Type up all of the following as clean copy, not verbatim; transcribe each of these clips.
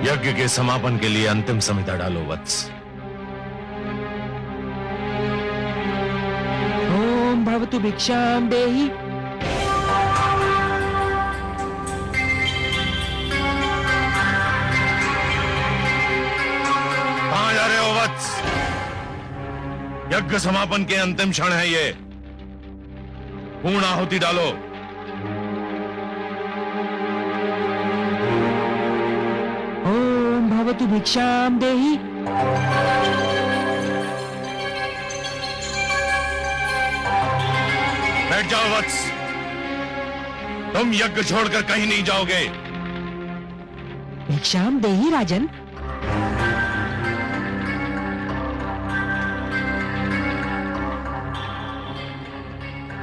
यज्ञ के समापन के लिए अंतिम संहिता डालो वत्स। ओम भवतु भिक्षाम देहि। कहां जा रहे हो वत्स? यज्ञ समापन के अंतिम क्षण है ये। पूर्ण आहुति डालो। ओम भवतु भिक्षाम देहि। बैठ जाओ वत्स। तुम यज्ञ छोड़कर कहीं नहीं जाओगे। भिक्षाम देहि राजन।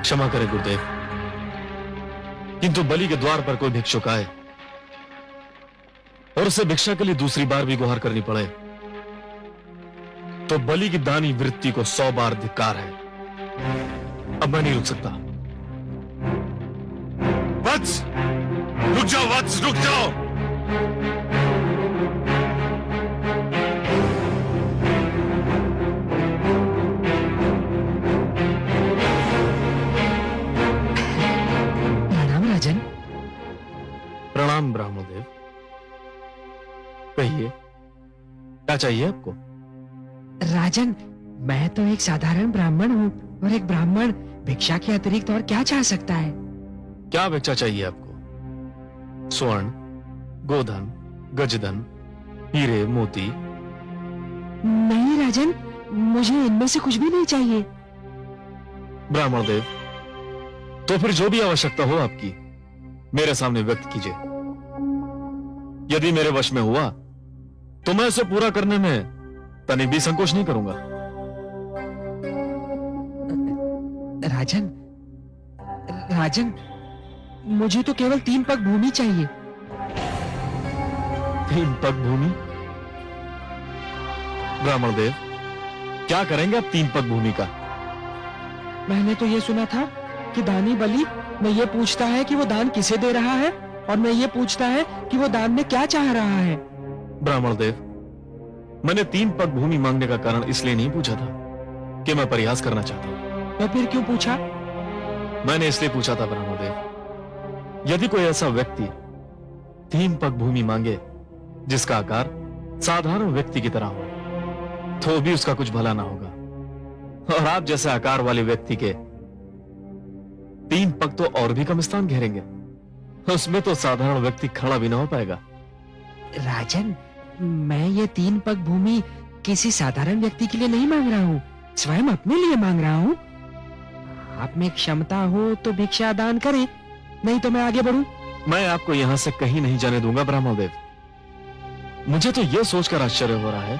क्षमा करें गुरुदेव, किंतु बलि के द्वार पर कोई भिक्षुक आए और उसे भिक्षा के लिए दूसरी बार भी गुहार करनी पड़े तो बलि की दानी वृत्ति को 100 बार धिक्कार है। अब मैं नहीं रुक सकता। वत्स, रुक जाओ वत्स, रुक जाओ। प्रणाम राजन। प्रणाम ब्राह्मणदेव। कहिए, क्या चाहिए आपको? राजन, मैं तो एक साधारण ब्राह्मण हूँ और एक ब्राह्मण भिक्षा के अतिरिक्त और क्या चाह सकता है? क्या भिक्षा चाहिए आपको? स्वर्ण, गोधन, गजधन, हीरे, मोती? नहीं राजन, मुझे इनमें से कुछ भी नहीं चाहिए। ब्राह्मणदेव, तो फिर जो भी आवश्यकता हो आपकी मेरे सामने व्यक्त कीजिए। यदि मेरे वश में हुआ तो मैं इसे पूरा करने में तनिक भी संकोच नहीं करूंगा। राजन, राजन, मुझे तो केवल 3 पग भूमि चाहिए। 3 पग भूमि? ब्राह्मणदेव, क्या करेंगे आप 3 पग भूमि का? मैंने तो ये सुना था कि दानी बलि में ये पूछता है कि वो दान किसे दे रहा है और मैं ये पूछता है कि वो दान में क्या चाह रहा है। ब्राह्मणदेव, मैंने 3 पग भूमि मांगने का कारण इसलिए नहीं पूछा था कि मैं परिहास करना चाहता हूं। तो फिर क्यों पूछा? मैंने इसलिए पूछा था ब्राह्मणदेव, यदि कोई ऐसा व्यक्ति 3 पग भूमि मांगे जिसका आकार साधारण व्यक्ति की तरह हो तो भी उसका कुछ भला ना होगा, और आप जैसे आकार वाले व्यक्ति के 3 पग तो और भी कम स्थान घेरेंगे, उसमें तो साधारण व्यक्ति खड़ा भी ना हो पाएगा। राजन, मैं ये 3 पग भूमि किसी साधारण व्यक्ति के लिए नहीं मांग रहा हूँ, स्वयं अपने लिए मांग रहा हूँ। आप में क्षमता हो तो भिक्षा दान करें, नहीं तो मैं आगे बढ़ूं। मैं आपको यहां से कहीं नहीं जाने दूंगा ब्राह्मणदेव। मुझे तो यह सोचकर आश्चर्य हो रहा है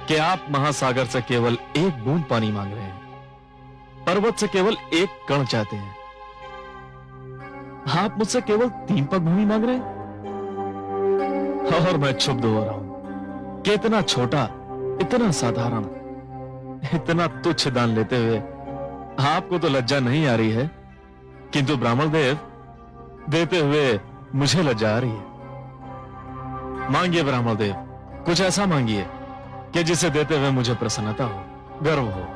कि आप महासागर से केवल 1 बूंद पानी मांग रहे हैं, पर्वत से केवल 1 कण चाहते हैं। आप मुझसे केवल 3 पग भूमि मांग रहे हैं और मैं क्षुब्ध हो रहा हूं कि इतना छोटा, इतना साधारण, इतना तुच्छ दान लेते हुए आपको तो लज्जा नहीं आ रही है, किंतु ब्राह्मणदेव, देते हुए मुझे लज्जा आ रही है। मांगिए ब्राह्मणदेव, कुछ ऐसा मांगिए कि जिसे देते हुए मुझे प्रसन्नता हो, गर्व हो।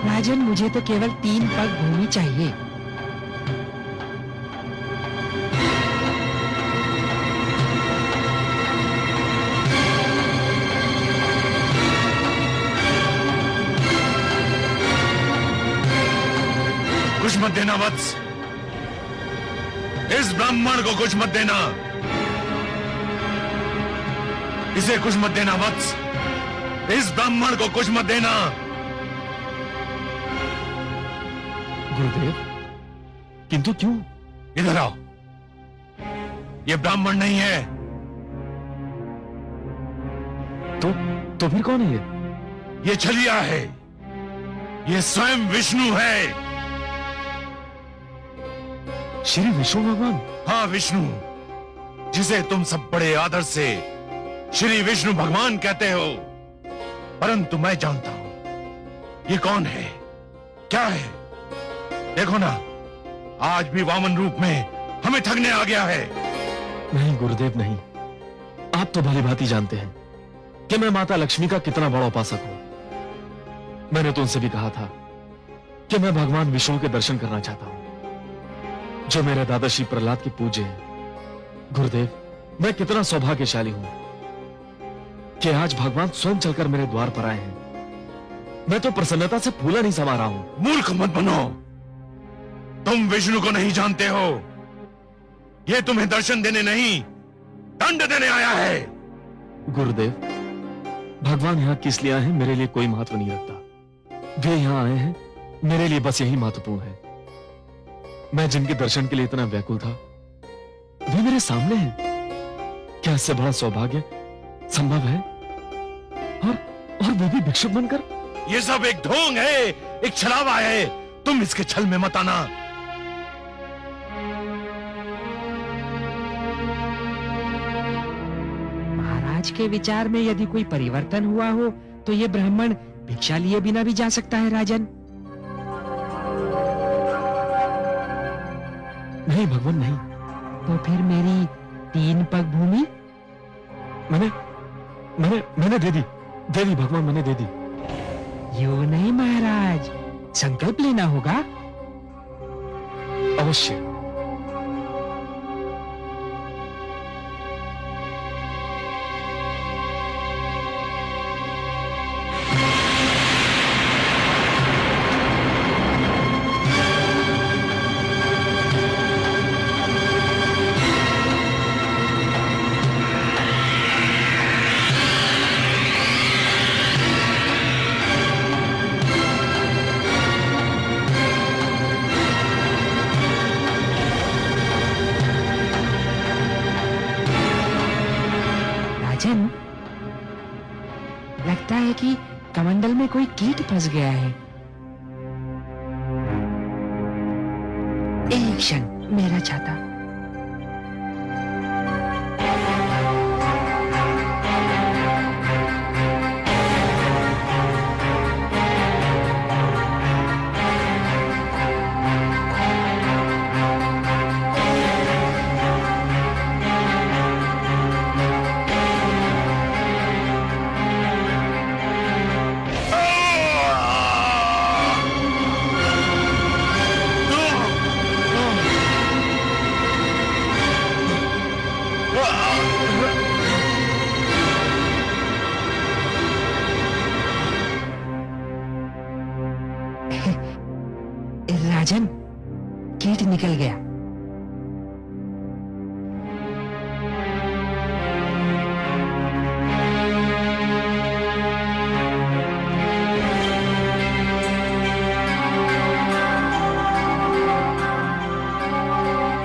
राजन, मुझे तो केवल 3 पग भूमि चाहिए। कुछ मत देना वत्स, इस ब्राह्मण को कुछ मत देना, इसे कुछ मत देना वत्स, इस ब्राह्मण को कुछ मत देना। गुरुदेव, किंतु क्यों? इधर आओ। ये ब्राह्मण नहीं है। तो फिर कौन है ये? ये छलिया है, ये स्वयं विष्णु है। श्री विष्णु भगवान? हाँ, विष्णु, जिसे तुम सब बड़े आदर से श्री विष्णु भगवान कहते हो, परंतु मैं जानता हूं ये कौन है, क्या है। देखो ना, आज भी वामन रूप में हमें ठगने आ गया है। नहीं गुरुदेव नहीं, आप तो भली भांति जानते हैं कि मैं माता लक्ष्मी का कितना बड़ा उपासक हूं। मैंने तो उनसे भी कहा था कि मैं भगवान विष्णु के दर्शन करना चाहता हूं, जो मेरे दादा श्री प्रहलाद के पूज्य हैं। गुरुदेव, मैं कितना सौभाग्यशाली हूं कि आज भगवान स्वयं चलकर मेरे द्वार पर आए हैं। मैं तो प्रसन्नता से फूला नहीं समा रहा हूं। मूर्ख मत बनो, तुम विष्णु को नहीं जानते हो। ये तुम्हें दर्शन देने नहीं, दंड देने आया है। गुरुदेव, भगवान यहां किस लिए आए हैं मेरे लिए कोई महत्व नहीं रखता। वे यहां आए हैं मेरे लिए बस यही महत्वपूर्ण है। मैं जिनके दर्शन के लिए इतना व्याकुल था, वे मेरे सामने हैं। क्या इससे बड़ा सौभाग्य संभव है? और वो भी भिक्षुक बनकर। ये सब एक ढोंग है, एक छलावा है। तुम इसके छल में मत आना। महाराज के विचार में यदि कोई परिवर्तन हुआ हो तो ये ब्राह्मण भिक्षा लिए बिना भी जा सकता है राजन। नहीं भगवान नहीं। तो फिर मेरी 3 पग भूमि? मैंने दे दी भगवान, मैंने दे दी। यूं नहीं महाराज, संकल्प लेना होगा। अवश्य। राजन, लगता है कि कमंडल में कोई कीट फंस गया है। एक क्षण, मेरा छाता। राजन, कीट निकल गया।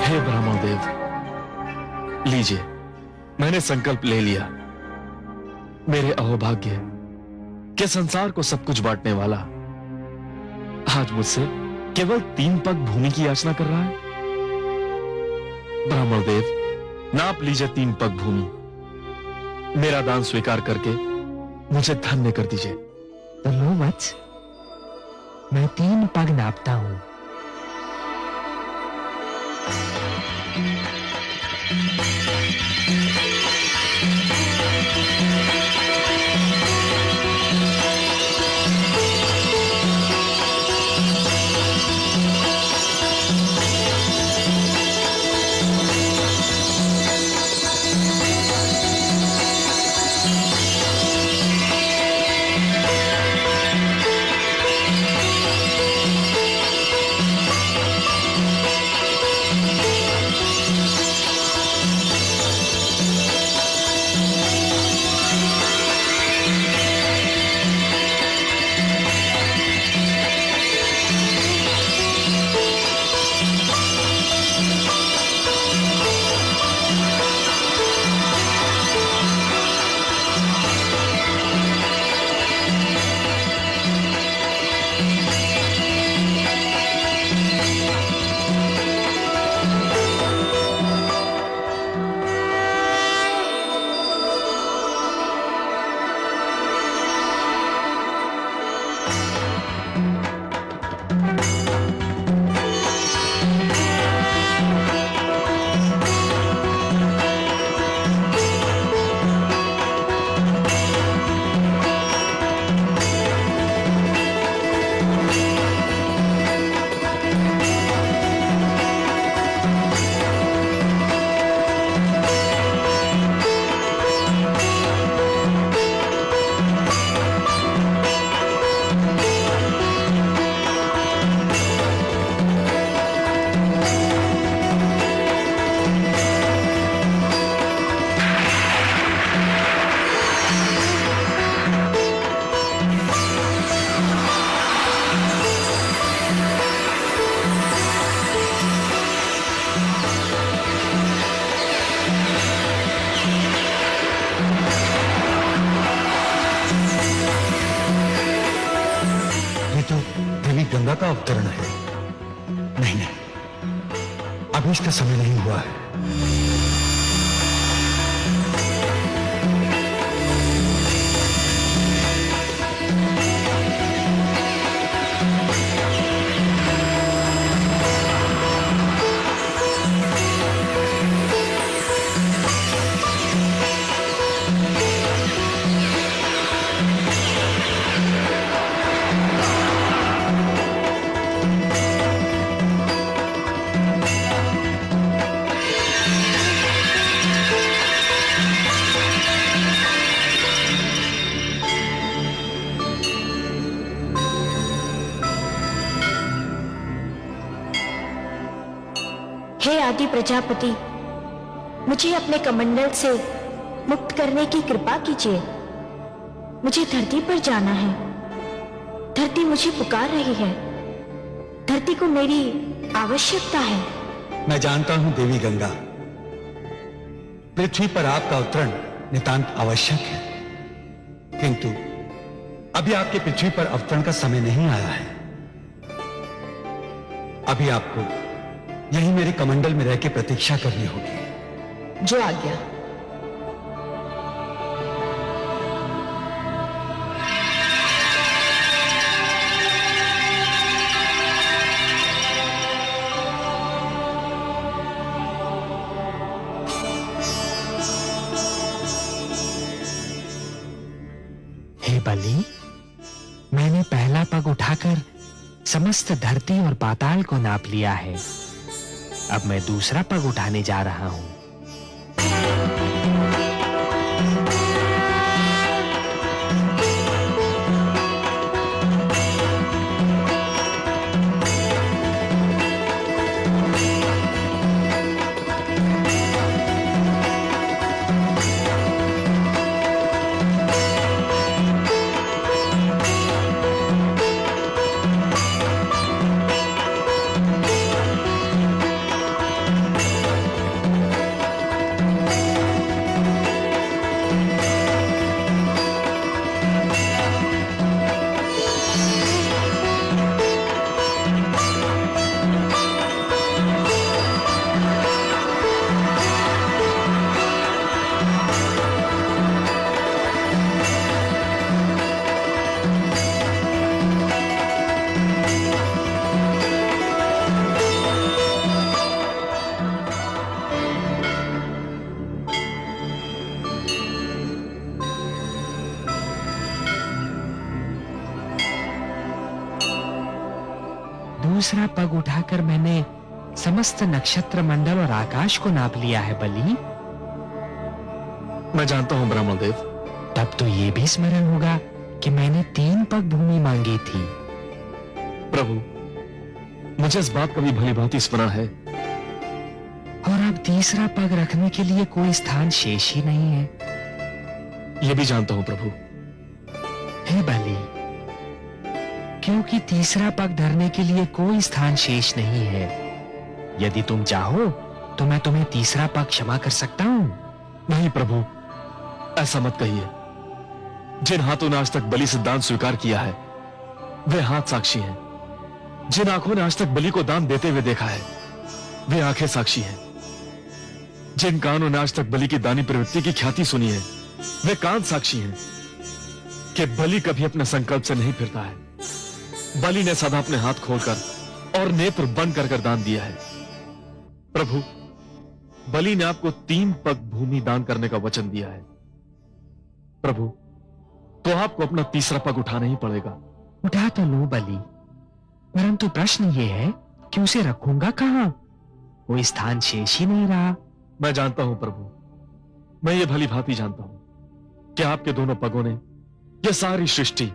हे ब्राह्मण देव, लीजिए, मैंने संकल्प ले लिया। मेरे अहोभाग्य के संसार को सब कुछ बांटने वाला आज मुझसे केवल 3 पग भूमि की याचना कर रहा है। ब्राह्मण देव, नाप लीजिए 3 पग भूमि। मेरा दान स्वीकार करके मुझे धन्य कर दीजिए। तो लो वत्स, मैं 3 पग नापता हूं। नहीं नहीं, अभी इसका समय नहीं हुआ है। हे आदि प्रजापति, मुझे अपने कमंडल से मुक्त करने की कृपा कीजिए। मुझे धरती पर जाना है। धरती मुझे पुकार रही है। धरती को मेरी आवश्यकता है। मैं जानता हूं देवी गंगा, पृथ्वी पर आपका अवतरण नितांत आवश्यक है, किंतु अभी आपके पृथ्वी पर अवतरण का समय नहीं आया है। अभी आपको यही मेरे कमंडल में रह के प्रतीक्षा करनी होगी। जो आज्ञा। हे बलि, मैंने पहला पग उठाकर समस्त धरती और पाताल को नाप लिया है। अब मैं दूसरा पग उठाने जा रहा हूं। दूसरा पग उठाकर मैंने समस्त नक्षत्र मंडल और आकाश को नाप लिया है बलि। मैं जानता हूं ब्राह्मण देव। तब तो ये भी स्मरण होगा कि मैंने 3 पग भूमि मांगी थी। प्रभु, मुझे इस बात का भी भली भांति स्मरण है। और अब तीसरा पग रखने के लिए कोई स्थान शेष ही नहीं है। यह भी जानता हूं प्रभु। हे बलि, क्योंकि तीसरा पग धरने के लिए कोई स्थान शेष नहीं है। यदि तुम चाहो तो मैं तुम्हें तीसरा पग क्षमा कर सकता हूं। नहीं प्रभु, ऐसा मत कहिए। जिन हाथों ने आज तक बलि से दान स्वीकार किया है, वे हाथ साक्षी हैं। जिन आंखों ने आज तक बलि को दान देते हुए देखा है, वे आंखें साक्षी हैं। जिन कानों ने आज तक बलि की दानी प्रवृत्ति की ख्याति सुनी है, वे कान साक्षी हैं कि बलि कभी अपने संकल्प से नहीं फिरता है। बलि ने सदा अपने हाथ खोलकर और नेत्र बंद कर दान दिया है। प्रभु, बलि ने आपको 3 पग भूमि दान करने का वचन दिया है। प्रभु, तो आपको अपना तीसरा पग उठाना ही पड़ेगा। उठा तो लो बलि, परंतु प्रश्न ये है कि उसे रखूंगा कहां? कोई स्थान शेष ही नहीं रहा। मैं जानता हूं प्रभु, मैं ये भली भांति जानता हूं कि आपके दोनों पगों ने यह सारी सृष्टि,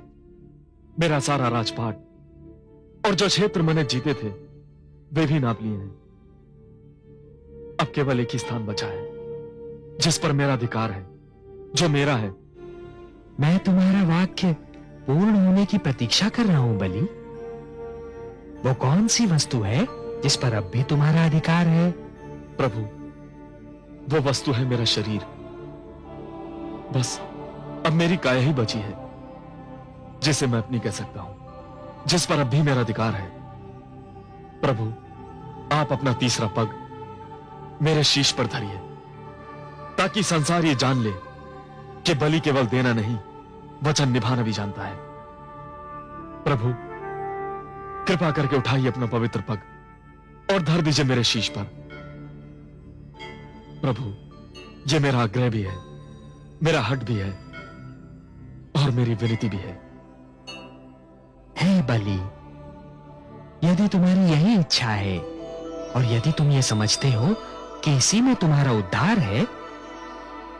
मेरा सारा राजपाट और जो क्षेत्र मैंने जीते थे, वे भी नाप लिए हैं। अब केवल एक ही स्थान बचा है जिस पर मेरा अधिकार है, जो मेरा है। मैं तुम्हारा वाक्य पूर्ण होने की प्रतीक्षा कर रहा हूं बलि। वो कौन सी वस्तु है जिस पर अब भी तुम्हारा अधिकार है? प्रभु, वो वस्तु है मेरा शरीर। बस अब मेरी काया ही बची है जिसे मैं अपनी कह सकता हूं, जिस पर अब भी मेरा अधिकार है। प्रभु, आप अपना तीसरा पग मेरे शीश पर धरिए, ताकि संसार ये जान ले कि बलि केवल देना नहीं, वचन निभाना भी जानता है। प्रभु, कृपा करके उठाइए अपना पवित्र पग और धर दीजिए मेरे शीश पर। प्रभु, ये मेरा आग्रह भी है, मेरा हट भी है और मेरी विनती भी है। हे बलि, यदि तुम्हारी यही इच्छा है और यदि तुम ये समझते हो कि इसी में तुम्हारा उद्धार है,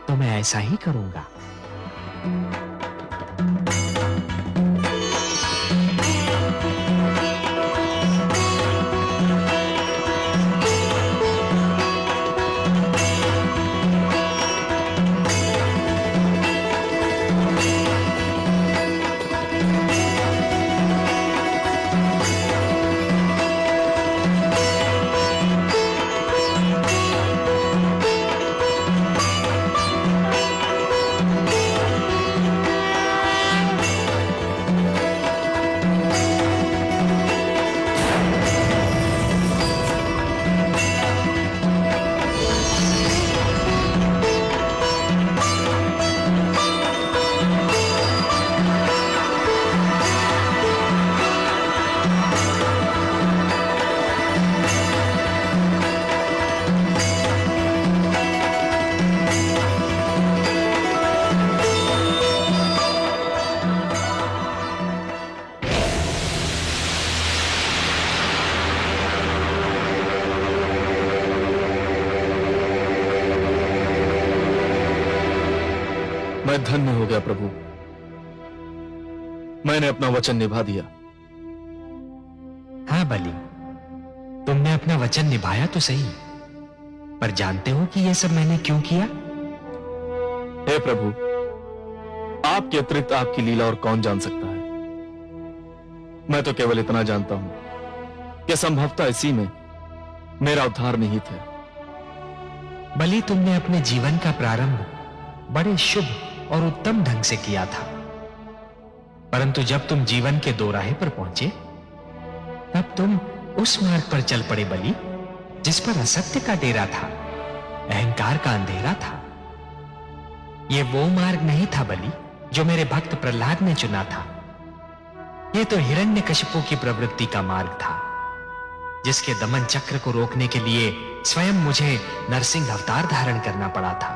तो मैं ऐसा ही करूंगा। मैं धन्य हो गया प्रभु, मैंने अपना वचन निभा दिया। हाँ बलि, तुमने अपना वचन निभाया तो सही, पर जानते हो कि यह सब मैंने क्यों किया? हे प्रभु, आपके अतिरिक्त आपकी लीला और कौन जान सकता है। मैं तो केवल इतना जानता हूं कि संभवतः इसी में मेरा उद्धार निहित है। बलि, तुमने अपने जीवन का प्रारंभ बड़े शुभ और उत्तम ढंग से किया था, परंतु जब तुम जीवन के दोराहे पर पहुंचे, तब तुम उस मार्ग पर चल पड़े बलि, जिस पर असत्य का डेरा था, अहंकार का अंधेरा था। यह वो मार्ग नहीं था बलि जो मेरे भक्त प्रहलाद ने चुना था। यह तो हिरण्यकशिपु की प्रवृत्ति का मार्ग था, जिसके दमन चक्र को रोकने के लिए स्वयं मुझे नरसिंह अवतार धारण करना पड़ा था।